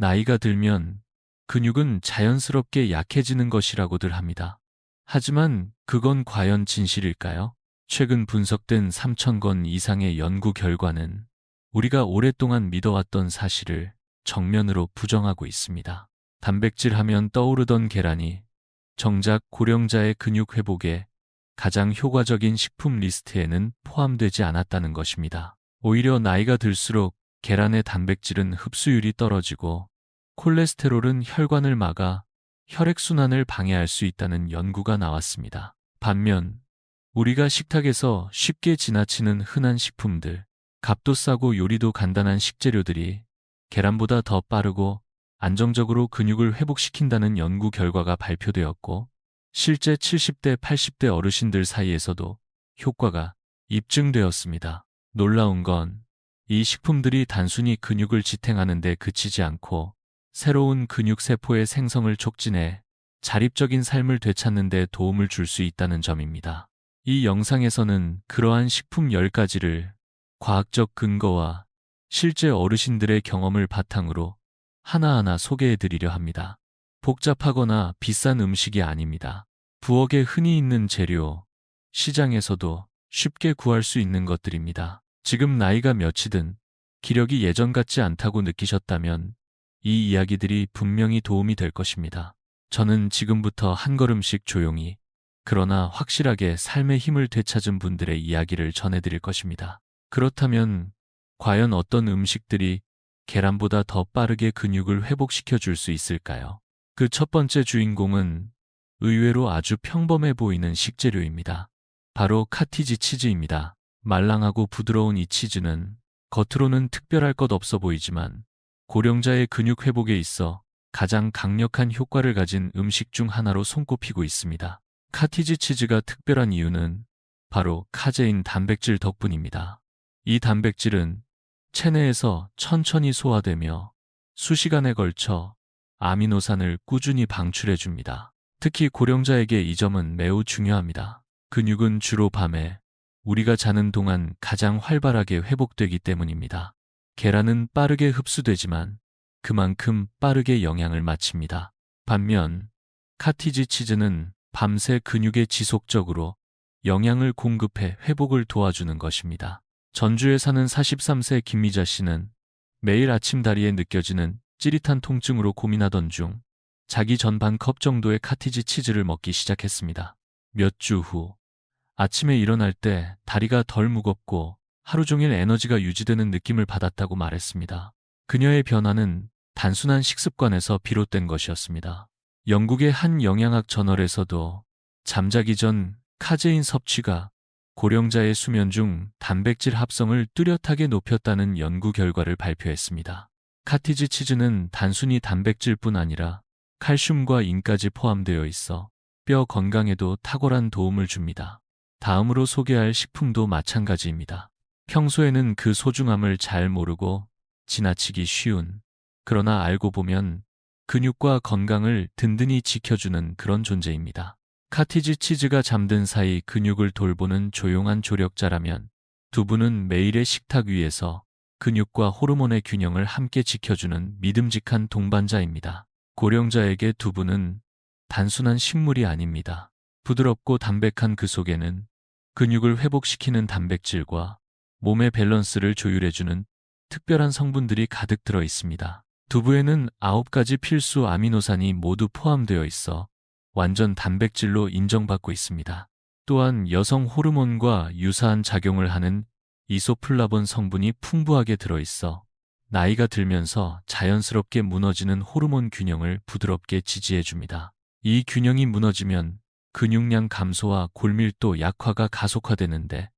나이가 들면 근육은 자연스럽게 약해지는 것이라고들 합니다. 하지만 그건 과연 진실일까요? 최근 분석된 3,000건 이상의 연구 결과는 우리가 오랫동안 믿어왔던 사실을 정면으로 부정하고 있습니다. 단백질 하면 떠오르던 계란이 정작 고령자의 근육 회복에 가장 효과적인 식품 리스트에는 포함되지 않았다는 것입니다. 오히려 나이가 들수록 계란의 단백질은 흡수율이 떨어지고 콜레스테롤은 혈관을 막아 혈액순환을 방해할 수 있다는 연구가 나왔습니다. 반면 우리가 식탁에서 쉽게 지나치는 흔한 식품들, 값도 싸고 요리도 간단한 식재료들이 계란보다 더 빠르고 안정적으로 근육을 회복시킨다는 연구 결과가 발표되었고, 실제 70대, 80대 어르신들 사이에서도 효과가 입증되었습니다. 놀라운 건 이 식품들이 단순히 근육을 지탱하는 데 그치지 않고 새로운 근육세포의 생성을 촉진해 자립적인 삶을 되찾는 데 도움을 줄 수 있다는 점입니다. 이 영상에서는 그러한 식품 10가지를 과학적 근거와 실제 어르신들의 경험을 바탕으로 하나하나 소개해 드리려 합니다. 복잡하거나 비싼 음식이 아닙니다. 부엌에 흔히 있는 재료, 시장에서도 쉽게 구할 수 있는 것들입니다. 지금 나이가 몇이든 기력이 예전 같지 않다고 느끼셨다면 이 이야기들이 분명히 도움이 될 것입니다. 저는 지금부터 한 걸음씩 조용히 그러나 확실하게 삶의 힘을 되찾은 분들의 이야기를 전해드릴 것입니다. 그렇다면 과연 어떤 음식들이 계란보다 더 빠르게 근육을 회복시켜 줄 수 있을까요? 그 첫 번째 주인공은 의외로 아주 평범해 보이는 식재료입니다. 바로 카티지 치즈입니다. 말랑하고 부드러운 이 치즈는 겉으로는 특별할 것 없어 보이지만 고령자의 근육 회복에 있어 가장 강력한 효과를 가진 음식 중 하나로 손꼽히고 있습니다. 카티지 치즈가 특별한 이유는 바로 카제인 단백질 덕분입니다. 이 단백질은 체내에서 천천히 소화되며 수시간에 걸쳐 아미노산을 꾸준히 방출해줍니다. 특히 고령자에게 이 점은 매우 중요합니다. 근육은 주로 밤에 우리가 자는 동안 가장 활발하게 회복되기 때문입니다. 계란은 빠르게 흡수되지만 그만큼 빠르게 영양을 마칩니다. 반면 카티지 치즈는 밤새 근육에 지속적으로 영양을 공급해 회복을 도와주는 것입니다. 전주에 사는 43세 김미자 씨는 매일 아침 다리에 느껴지는 찌릿한 통증으로 고민하던 중 자기 전 반 컵 정도의 카티지 치즈를 먹기 시작했습니다. 몇 주 후 아침에 일어날 때 다리가 덜 무겁고 하루 종일 에너지가 유지되는 느낌을 받았다고 말했습니다. 그녀의 변화는 단순한 식습관에서 비롯된 것이었습니다. 영국의 한 영양학 저널에서도 잠자기 전 카제인 섭취가 고령자의 수면 중 단백질 합성을 뚜렷하게 높였다는 연구 결과를 발표했습니다. 카티지 치즈는 단순히 단백질뿐 아니라 칼슘과 인까지 포함되어 있어 뼈 건강에도 탁월한 도움을 줍니다. 다음으로 소개할 식품도 마찬가지입니다. 평소에는 그 소중함을 잘 모르고 지나치기 쉬운, 그러나 알고 보면 근육과 건강을 든든히 지켜주는 그런 존재입니다. 카티지 치즈가 잠든 사이 근육을 돌보는 조용한 조력자라면 두부는 매일의 식탁 위에서 근육과 호르몬의 균형을 함께 지켜주는 믿음직한 동반자입니다. 고령자에게 두부는 단순한 식물이 아닙니다. 부드럽고 담백한 그 속에는 근육을 회복시키는 단백질과 몸의 밸런스를 조율해주는 특별한 성분들이 가득 들어 있습니다. 두부에는 9가지 필수 아미노산이 모두 포함되어 있어 완전 단백질로 인정받고 있습니다. 또한 여성 호르몬과 유사한 작용을 하는 이소플라본 성분이 풍부하게 들어있어 나이가 들면서 자연스럽게 무너지는 호르몬 균형을 부드럽게 지지해줍니다. 이 균형이 무너지면 근육량 감소와 골밀도 약화가 가속화되는데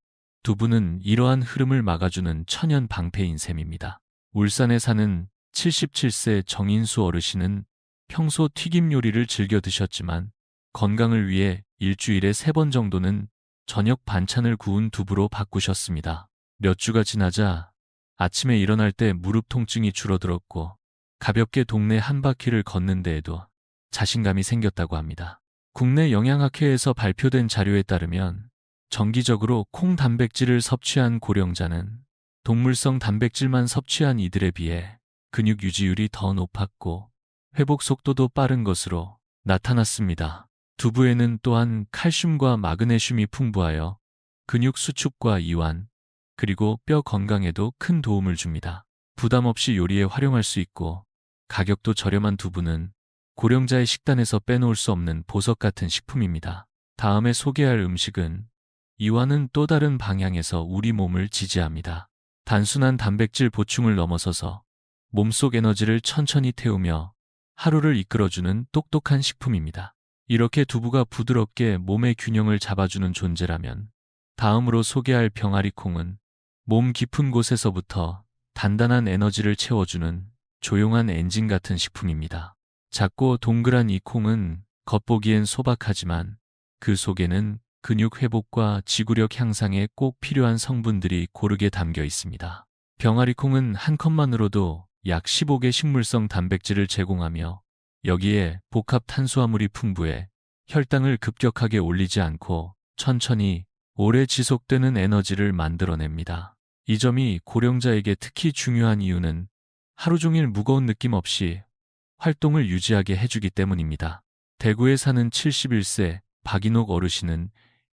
두부는 이러한 흐름을 막아주는 천연 방패인 셈입니다. 울산에 사는 77세 정인수 어르신은 평소 튀김 요리를 즐겨 드셨지만 건강을 위해 일주일에 3번 정도는 저녁 반찬을 구운 두부로 바꾸셨습니다. 몇 주가 지나자 아침에 일어날 때 무릎 통증이 줄어들었고 가볍게 동네 한 바퀴를 걷는 데에도 자신감이 생겼다고 합니다. 국내 영양학회에서 발표된 자료에 따르면 정기적으로 콩 단백질을 섭취한 고령자는 동물성 단백질만 섭취한 이들에 비해 근육 유지율이 더 높았고 회복 속도도 빠른 것으로 나타났습니다. 두부에는 또한 칼슘과 마그네슘이 풍부하여 근육 수축과 이완, 그리고 뼈 건강에도 큰 도움을 줍니다. 부담 없이 요리에 활용할 수 있고 가격도 저렴한 두부는 고령자의 식단에서 빼놓을 수 없는 보석 같은 식품입니다. 다음에 소개할 음식은 이와는 또 다른 방향에서 우리 몸을 지지합니다. 단순한 단백질 보충을 넘어서서 몸속 에너지를 천천히 태우며 하루를 이끌어주는 똑똑한 식품입니다. 이렇게 두부가 부드럽게 몸의 균형을 잡아주는 존재라면 다음으로 소개할 병아리콩은 몸 깊은 곳에서부터 단단한 에너지를 채워주는 조용한 엔진 같은 식품입니다. 작고 동그란 이 콩은 겉보기엔 소박하지만 그 속에는 근육 회복과 지구력 향상에 꼭 필요한 성분들이 고르게 담겨 있습니다. 병아리콩은 한 컵만으로도 약 15개 식물성 단백질을 제공하며 여기에 복합 탄수화물이 풍부해 혈당을 급격하게 올리지 않고 천천히 오래 지속되는 에너지를 만들어냅니다. 이 점이 고령자에게 특히 중요한 이유는 하루 종일 무거운 느낌 없이 활동을 유지하게 해주기 때문입니다. 대구에 사는 71세 박인옥 어르신은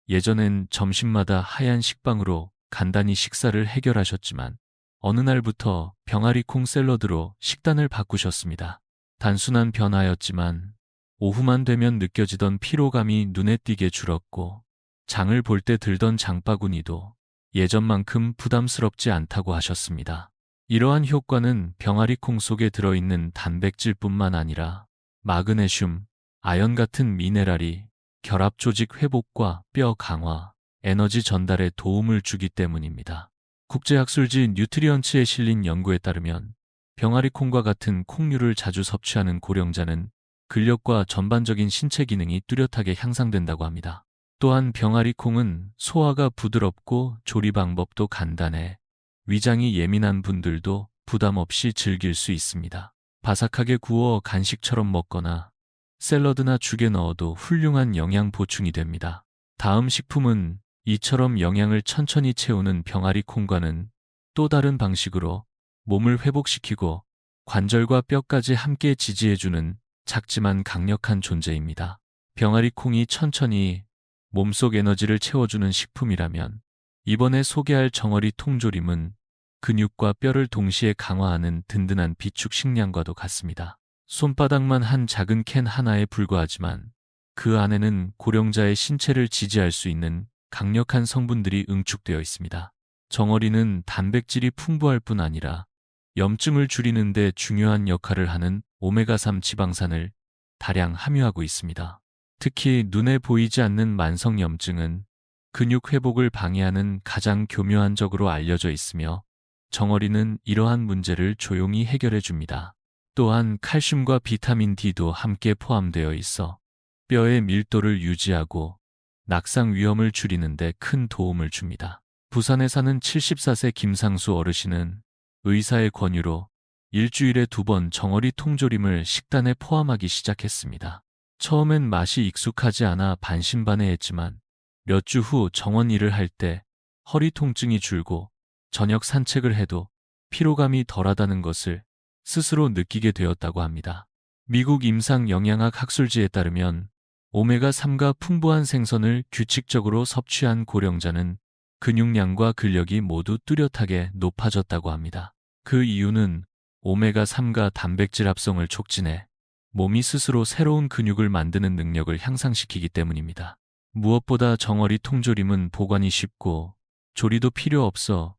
예전엔 점심마다 하얀 식빵으로 간단히 식사를 해결하셨지만 어느 날부터 병아리콩 샐러드로 식단을 바꾸셨습니다. 단순한 변화였지만 오후만 되면 느껴지던 피로감이 눈에 띄게 줄었고 장을 볼 때 들던 장바구니도 예전만큼 부담스럽지 않다고 하셨습니다. 이러한 효과는 병아리콩 속에 들어있는 단백질뿐만 아니라 마그네슘, 아연 같은 미네랄이 결합 조직 회복과 뼈 강화, 에너지 전달에 도움을 주기 때문입니다. 국제학술지 뉴트리언츠에 실린 연구에 따르면 병아리콩과 같은 콩류를 자주 섭취하는 고령자는 근력과 전반적인 신체 기능이 뚜렷하게 향상된다고 합니다. 또한 병아리콩은 소화가 부드럽고 조리 방법도 간단해 위장이 예민한 분들도 부담 없이 즐길 수 있습니다. 바삭하게 구워 간식처럼 먹거나 샐러드나 죽에 넣어도 훌륭한 영양 보충이 됩니다. 다음 식품은 이처럼 영양을 천천히 채우는 병아리콩과는 또 다른 방식으로 몸을 회복시키고 관절과 뼈까지 함께 지지해주는 작지만 강력한 존재입니다. 병아리콩이 천천히 몸속 에너지를 채워주는 식품이라면 이번에 소개할 정어리 통조림은 근육과 뼈를 동시에 강화하는 든든한 비축 식량과도 같습니다. 손바닥만 한 작은 캔 하나에 불과하지만 그 안에는 고령자의 신체를 지지할 수 있는 강력한 성분들이 응축되어 있습니다. 정어리는 단백질이 풍부할 뿐 아니라 염증을 줄이는 데 중요한 역할을 하는 오메가3 지방산을 다량 함유하고 있습니다. 특히 눈에 보이지 않는 만성염증은 근육 회복을 방해하는 가장 교묘한 적으로 알려져 있으며 정어리는 이러한 문제를 조용히 해결해 줍니다. 또한 칼슘과 비타민 D도 함께 포함되어 있어 뼈의 밀도를 유지하고 낙상 위험을 줄이는 데 큰 도움을 줍니다. 부산에 사는 74세 김상수 어르신은 의사의 권유로 일주일에 2번 정어리 통조림을 식단에 포함하기 시작했습니다. 처음엔 맛이 익숙하지 않아 반신반의했지만 몇 주 후 정원 일을 할 때 허리 통증이 줄고 저녁 산책을 해도 피로감이 덜하다는 것을 스스로 느끼게 되었다고 합니다. 미국 임상영양학 학술지에 따르면 오메가3가 풍부한 생선을 규칙적으로 섭취한 고령자는 근육량과 근력이 모두 뚜렷하게 높아졌다고 합니다. 그 이유는 오메가3가 단백질 합성을 촉진해 몸이 스스로 새로운 근육을 만드는 능력을 향상시키기 때문입니다. 무엇보다 정어리 통조림은 보관이 쉽고 조리도 필요 없어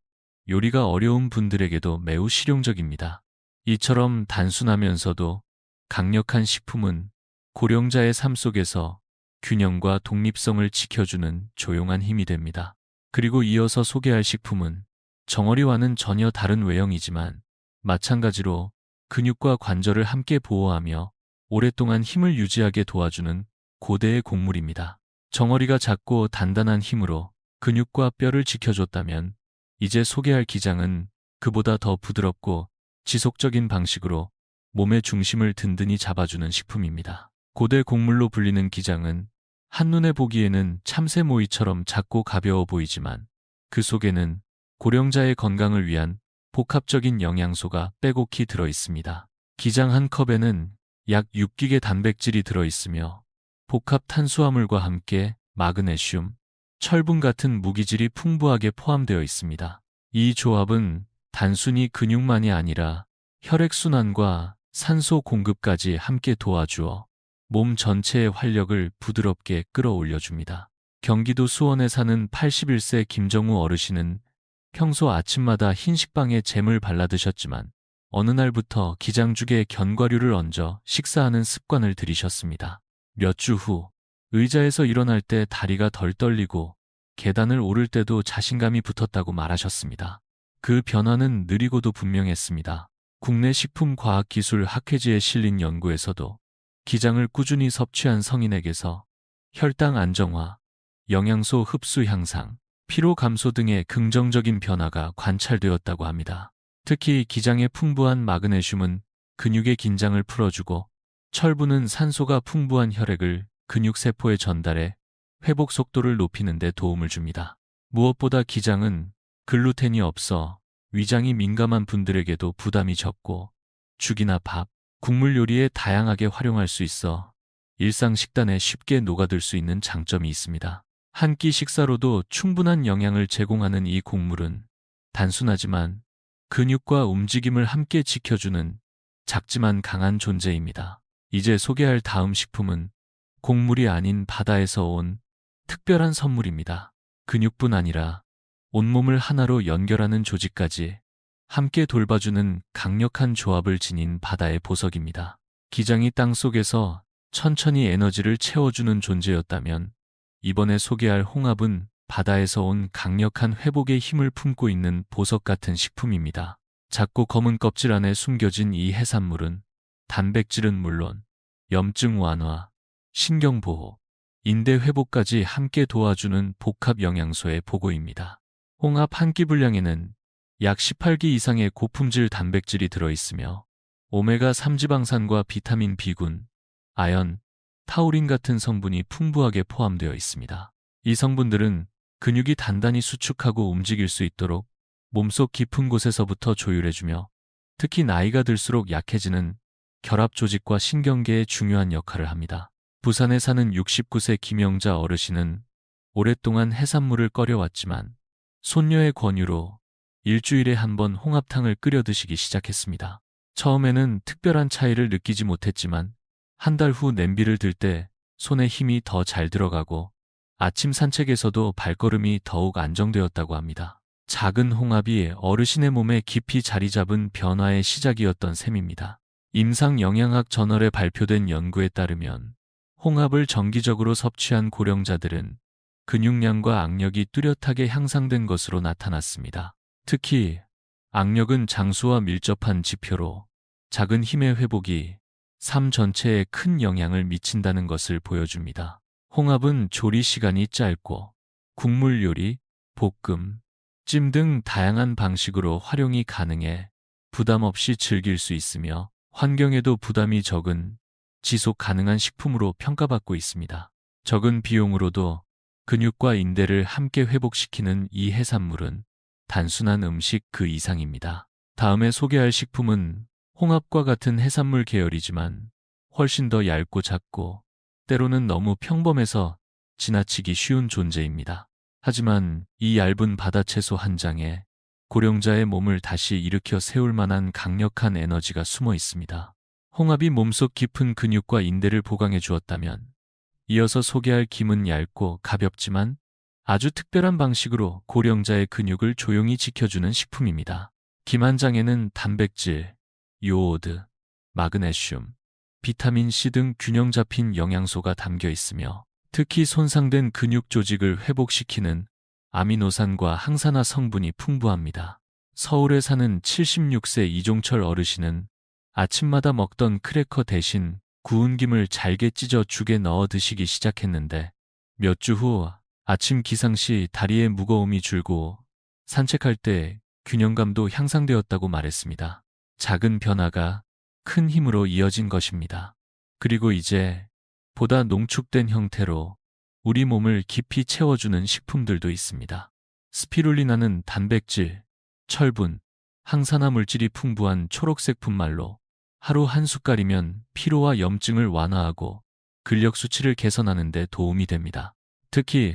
요리가 어려운 분들에게도 매우 실용적입니다. 이처럼 단순하면서도 강력한 식품은 고령자의 삶 속에서 균형과 독립성을 지켜주는 조용한 힘이 됩니다. 그리고 이어서 소개할 식품은 정어리와는 전혀 다른 외형이지만 마찬가지로 근육과 관절을 함께 보호하며 오랫동안 힘을 유지하게 도와주는 고대의 곡물입니다. 정어리가 작고 단단한 힘으로 근육과 뼈를 지켜줬다면 이제 소개할 기장은 그보다 더 부드럽고 지속적인 방식으로 몸의 중심을 든든히 잡아주는 식품입니다. 고대 곡물로 불리는 기장은 한눈에 보기에는 참새 모이처럼 작고 가벼워 보이지만 그 속에는 고령자의 건강을 위한 복합적인 영양소가 빼곡히 들어 있습니다. 기장 한 컵에는 약 6기의 단백질이 들어 있으며 복합 탄수화물과 함께 마그네슘, 철분 같은 무기질이 풍부하게 포함되어 있습니다. 이 조합은 단순히 근육만이 아니라 혈액순환과 산소 공급까지 함께 도와주어 몸 전체의 활력을 부드럽게 끌어올려줍니다. 경기도 수원에 사는 81세 김정우 어르신은 평소 아침마다 흰식빵에 잼을 발라 드셨지만 어느 날부터 기장죽에 견과류를 얹어 식사하는 습관을 들이셨습니다. 몇 주 후 의자에서 일어날 때 다리가 덜 떨리고 계단을 오를 때도 자신감이 붙었다고 말하셨습니다. 그 변화는 느리고도 분명했습니다. 국내 식품과학기술학회지에 실린 연구에서도 기장을 꾸준히 섭취한 성인에게서 혈당 안정화, 영양소 흡수 향상, 피로 감소 등의 긍정적인 변화가 관찰되었다고 합니다. 특히 기장의 풍부한 마그네슘은 근육의 긴장을 풀어주고 철분은 산소가 풍부한 혈액을 근육세포에 전달해 회복 속도를 높이는 데 도움을 줍니다. 무엇보다 기장은 글루텐이 없어 위장이 민감한 분들에게도 부담이 적고 죽이나 밥, 국물 요리에 다양하게 활용할 수 있어 일상 식단에 쉽게 녹아들 수 있는 장점이 있습니다. 한 끼 식사로도 충분한 영양을 제공하는 이 곡물은 단순하지만 근육과 움직임을 함께 지켜주는 작지만 강한 존재입니다. 이제 소개할 다음 식품은 곡물이 아닌 바다에서 온 특별한 선물입니다. 근육뿐 아니라 온몸을 하나로 연결하는 조직까지 함께 돌봐주는 강력한 조합을 지닌 바다의 보석입니다. 기장이 땅속에서 천천히 에너지를 채워주는 존재였다면 이번에 소개할 홍합은 바다에서 온 강력한 회복의 힘을 품고 있는 보석 같은 식품입니다. 작고 검은 껍질 안에 숨겨진 이 해산물은 단백질은 물론 염증 완화, 신경보호, 인대 회복까지 함께 도와주는 복합 영양소의 보고입니다. 홍합 한 끼 분량에는 약 18기 이상의 고품질 단백질이 들어있으며 오메가3 지방산과 비타민 B군, 아연, 타우린 같은 성분이 풍부하게 포함되어 있습니다. 이 성분들은 근육이 단단히 수축하고 움직일 수 있도록 몸속 깊은 곳에서부터 조율해주며 특히 나이가 들수록 약해지는 결합 조직과 신경계에 중요한 역할을 합니다. 부산에 사는 69세 김영자 어르신은 오랫동안 해산물을 꺼려왔지만 손녀의 권유로 일주일에 한 번 홍합탕을 끓여 드시기 시작했습니다. 처음에는 특별한 차이를 느끼지 못했지만 한 달 후 냄비를 들 때 손에 힘이 더 잘 들어가고 아침 산책에서도 발걸음이 더욱 안정되었다고 합니다. 작은 홍합이 어르신의 몸에 깊이 자리 잡은 변화의 시작이었던 셈입니다. 임상영양학 저널에 발표된 연구에 따르면 홍합을 정기적으로 섭취한 고령자들은 근육량과 악력이 뚜렷하게 향상된 것으로 나타났습니다. 특히 악력은 장수와 밀접한 지표로 작은 힘의 회복이 삶 전체에 큰 영향을 미친다는 것을 보여줍니다. 홍합은 조리 시간이 짧고 국물 요리, 볶음, 찜 등 다양한 방식으로 활용이 가능해 부담 없이 즐길 수 있으며 환경에도 부담이 적은 지속 가능한 식품으로 평가받고 있습니다. 적은 비용으로도 근육과 인대를 함께 회복시키는 이 해산물은 단순한 음식 그 이상입니다. 다음에 소개할 식품은 홍합과 같은 해산물 계열이지만 훨씬 더 얇고 작고 때로는 너무 평범해서 지나치기 쉬운 존재입니다. 하지만 이 얇은 바다채소 한 장에 고령자의 몸을 다시 일으켜 세울 만한 강력한 에너지가 숨어 있습니다. 홍합이 몸속 깊은 근육과 인대를 보강해 주었다면 이어서 소개할 김은 얇고 가볍지만 아주 특별한 방식으로 고령자의 근육을 조용히 지켜주는 식품입니다. 김 한 장에는 단백질, 요오드, 마그네슘, 비타민 C 등 균형 잡힌 영양소가 담겨 있으며 특히 손상된 근육 조직을 회복시키는 아미노산과 항산화 성분이 풍부합니다. 서울에 사는 76세 이종철 어르신은 아침마다 먹던 크래커 대신 구운 김을 잘게 찢어 죽에 넣어 드시기 시작했는데 몇 주 후 아침 기상 시 다리의 무거움이 줄고 산책할 때 균형감도 향상되었다고 말했습니다. 작은 변화가 큰 힘으로 이어진 것입니다. 그리고 이제 보다 농축된 형태로 우리 몸을 깊이 채워주는 식품들도 있습니다. 스피룰리나는 단백질, 철분, 항산화 물질이 풍부한 초록색 분말로 하루 한 숟갈이면 피로와 염증을 완화하고 근력 수치를 개선하는 데 도움이 됩니다. 특히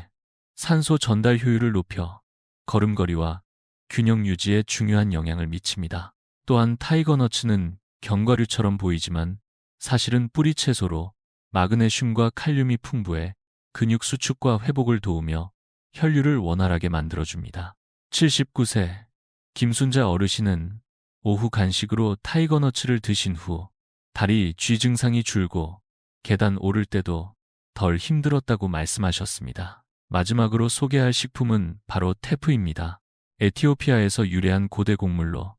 산소 전달 효율을 높여 걸음걸이와 균형 유지에 중요한 영향을 미칩니다. 또한 타이거너츠는 견과류처럼 보이지만 사실은 뿌리 채소로 마그네슘과 칼륨이 풍부해 근육 수축과 회복을 도우며 혈류를 원활하게 만들어줍니다. 79세 김순자 어르신은 오후 간식으로 타이거너츠를 드신 후 다리 쥐 증상이 줄고 계단 오를 때도 덜 힘들었다고 말씀하셨습니다. 마지막으로 소개할 식품은 바로 테프입니다. 에티오피아에서 유래한 고대 곡물로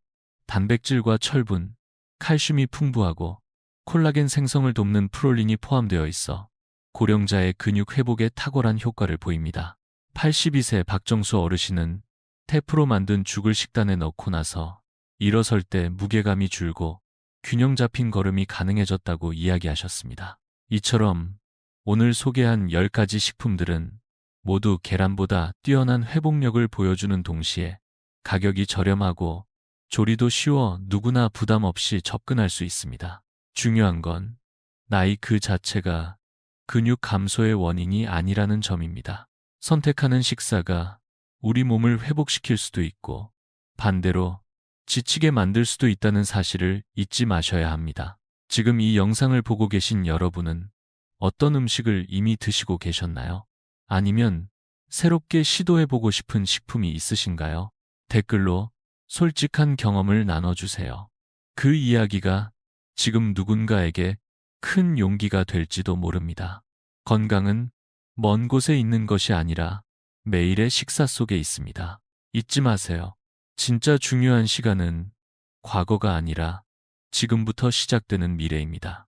단백질과 철분, 칼슘이 풍부하고 콜라겐 생성을 돕는 프롤린이 포함되어 있어 고령자의 근육 회복에 탁월한 효과를 보입니다. 82세 박정수 어르신은 테프로 만든 죽을 식단에 넣고 나서 일어설 때 무게감이 줄고 균형 잡힌 걸음이 가능해졌다고 이야기하셨습니다. 이처럼 오늘 소개한 10가지 식품들은 모두 계란보다 뛰어난 회복력을 보여주는 동시에 가격이 저렴하고 조리도 쉬워 누구나 부담 없이 접근할 수 있습니다. 중요한 건 나이 그 자체가 근육 감소의 원인이 아니라는 점입니다. 선택하는 식사가 우리 몸을 회복시킬 수도 있고 반대로 지치게 만들 수도 있다는 사실을 잊지 마셔야 합니다. 지금 이 영상을 보고 계신 여러분은 어떤 음식을 이미 드시고 계셨나요? 아니면 새롭게 시도해보고 싶은 식품이 있으신가요? 댓글로 솔직한 경험을 나눠주세요. 그 이야기가 지금 누군가에게 큰 용기가 될지도 모릅니다. 건강은 먼 곳에 있는 것이 아니라 매일의 식사 속에 있습니다. 잊지 마세요. 진짜 중요한 시간은 과거가 아니라 지금부터 시작되는 미래입니다.